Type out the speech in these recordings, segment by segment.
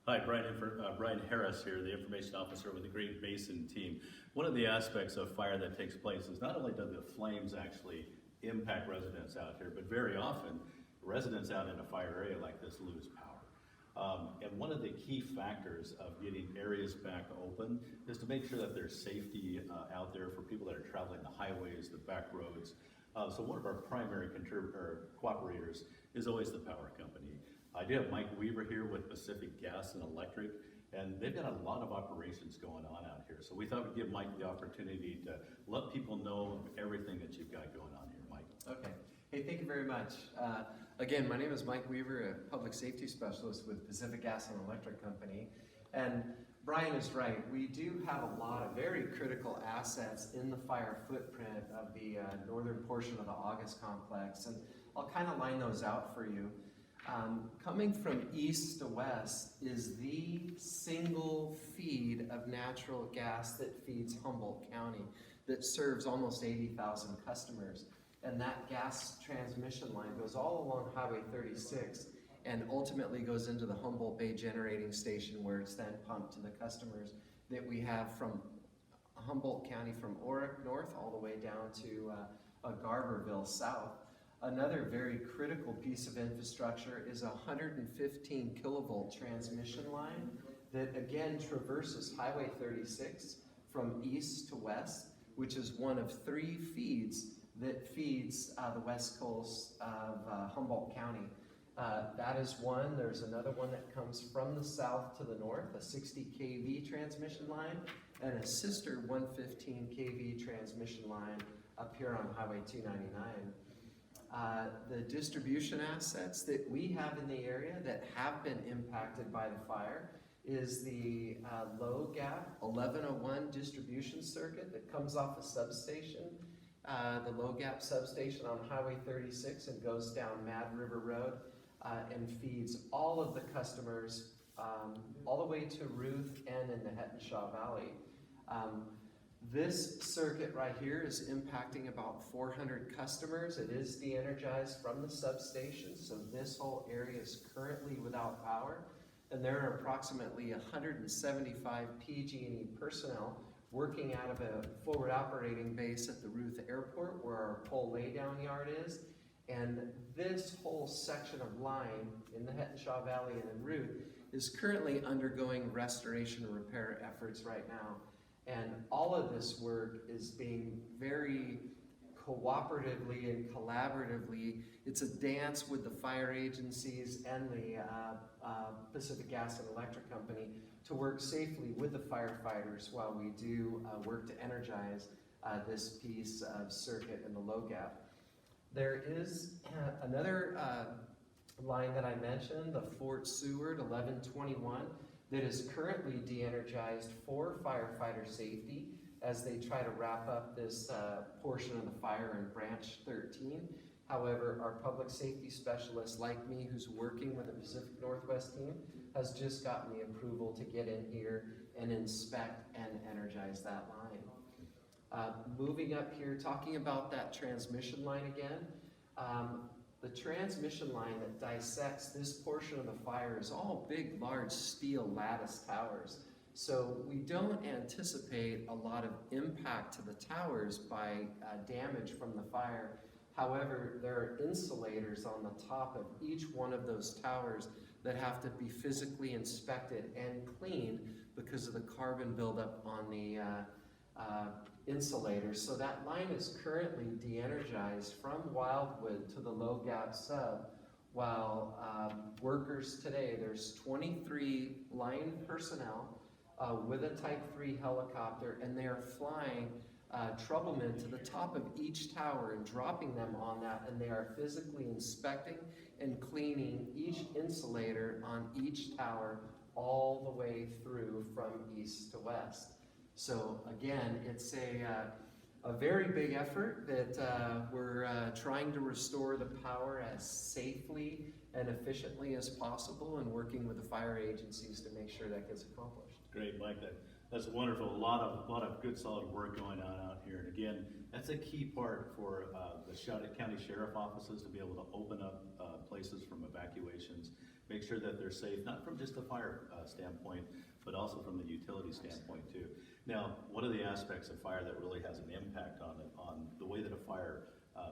Hi, Brian Harris here, the information officer with the Great Basin team. One of the aspects of fire that takes place is not only do the flames actually impact residents out here, but very often residents out in a fire area like this lose power. And one of the key factors of getting areas back open is to make sure that there's safety out there for people that are traveling the highways, the back roads. So one of our primary cooperators is always the power company. I do have Mike Weaver here with Pacific Gas and Electric, and they've got a lot of operations going on out here. So we thought we'd give Mike the opportunity to let people know everything that you've got going on here, Mike. Okay. Hey, thank you very much. Again, my name is Mike Weaver, a public safety specialist with Pacific Gas and Electric Company. And Brian is right. We do have a lot of very critical assets in the fire footprint of the northern portion of the August complex. And I'll kind of line those out for you. Coming from east to west is the single feed of natural gas that feeds Humboldt County, that serves almost 80,000 customers. And that gas transmission line goes all along Highway 36 and ultimately goes into the Humboldt Bay Generating Station, where it's then pumped to the customers that we have from Humboldt County, from Orick north all the way down to Garberville south. Another very critical piece of infrastructure is a 115 kilovolt transmission line that again traverses Highway 36 from east to west, which is one of 3 feeds that feeds the west coast of Humboldt County. That is one. There's another one that comes from the south to the north, a 60 kV transmission line, and a sister 115 kV transmission line up here on Highway 299. The distribution assets that we have in the area that have been impacted by the fire is the low gap 1101 distribution circuit that comes off a substation, the low gap substation on Highway 36, and goes down Mad River Road and feeds all of the customers all the way to Ruth and in the Hettenshaw Valley. This circuit right here is impacting about 400 customers. It is de-energized from the substation, so this whole area is currently without power. And there are approximately 175 PG&E personnel working out of a forward operating base at the Ruth Airport, where our pole laydown yard is. And this whole section of line in the Hettenshaw Valley and in Ruth is currently undergoing restoration and repair efforts right now. And all of this work is being very cooperatively and collaboratively. It's a dance with the fire agencies and the Pacific Gas and Electric Company to work safely with the firefighters while we do work to energize this piece of circuit in the low gap. There is another line that I mentioned, the Fort Seward 1121, that is currently de-energized for firefighter safety as they try to wrap up this portion of the fire in Branch 13. However, our public safety specialist, like me, who's working with the Pacific Northwest team, has just gotten the approval to get in here and inspect and energize that line. Moving up here, talking about that transmission line again, the transmission line that dissects this portion of the fire is all big, large steel lattice towers. So we don't anticipate a lot of impact to the towers by damage from the fire. However, there are insulators on the top of each one of those towers that have to be physically inspected and cleaned because of the carbon buildup on the insulators. So that line is currently de-energized from Wildwood to the low gap sub, while workers today, there's 23 line personnel with a Type 3 helicopter, and they are flying troublemen to the top of each tower and dropping them on that, and they are physically inspecting and cleaning each insulator on each tower all the way through from east to west. So again, it's a very big effort that we're trying to restore the power as safely and efficiently as possible, and working with the fire agencies to make sure that gets accomplished. Great, Mike. That's wonderful. A lot of good, solid work going on out here. And again, that's a key part for the County Sheriff offices to be able to open up places from evacuations, make sure that they're safe, not from just a fire standpoint, but also from the utility standpoint too. Now, one of the aspects of fire that really has an impact on the way that a fire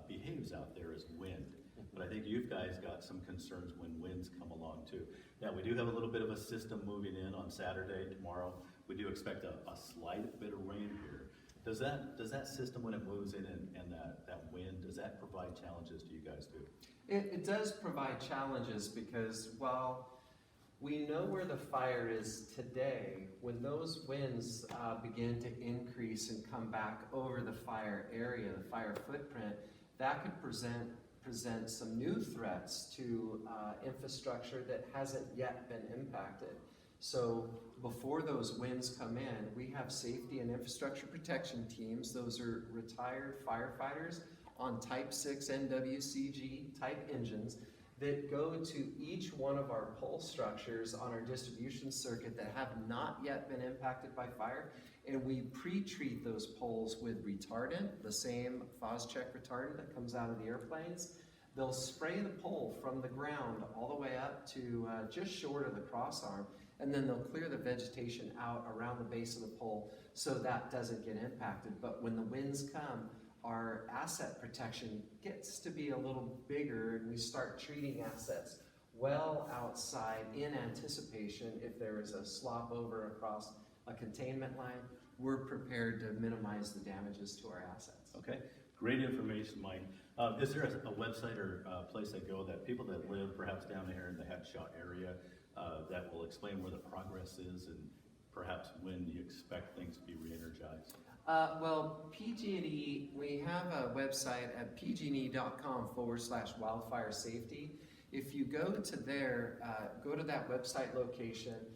behaves out there is wind. But I think you guys got some concerns when winds come along too. Now, we do have a little bit of a system moving in on Saturday, tomorrow. We do expect a slight bit of rain here. Does that system, when it moves in and that wind, does that provide challenges to you guys too? It does provide challenges because while we know where the fire is today, when those winds begin to increase and come back over the fire area, the fire footprint, that could present some new threats to infrastructure that hasn't yet been impacted. So before those winds come in, we have safety and infrastructure protection teams. Those are retired firefighters on Type 6 NWCG type engines that go to each one of our pole structures on our distribution circuit that have not yet been impacted by fire, and we pre-treat those poles with retardant, the same Phos-Chek retardant that comes out of the airplanes. They'll spray the pole from the ground all the way up to just short of the crossarm, and then they'll clear the vegetation out around the base of the pole so that doesn't get impacted. But when the winds come, our asset protection gets to be a little bigger, and we start treating assets well outside in anticipation. If there is a slop over across a containment line, we're prepared to minimize the damages to our assets. Okay, great information, Mike. Is there a website or a place they go that people that live perhaps down here in the Headshot area that will explain where the progress is and perhaps when you expect things to be re-energized? Well, PG&E, we have a website at pgne.com/wildfire safety. If you go to there, go to that website location,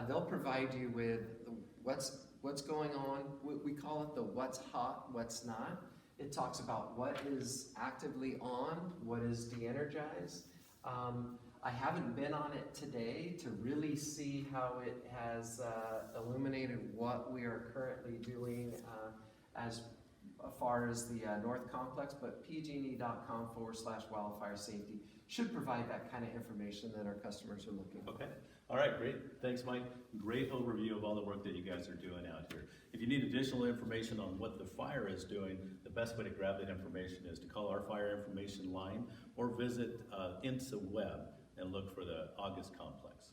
they'll provide you with what's going on. We call it the what's hot, what's not. It talks about what is actively on, what is de-energized. I haven't been on it today to really see how it has illuminated what we are currently doing as far as the North Complex, but pgne.com/wildfire safety should provide that kind of information that our customers are looking for. Okay. All right, great. Thanks, Mike. Great overview of all the work that you guys are doing out here. If you need additional information on what the fire is doing, the best way to grab that information is to call our fire information line or visit INSA web and look for the August Complex.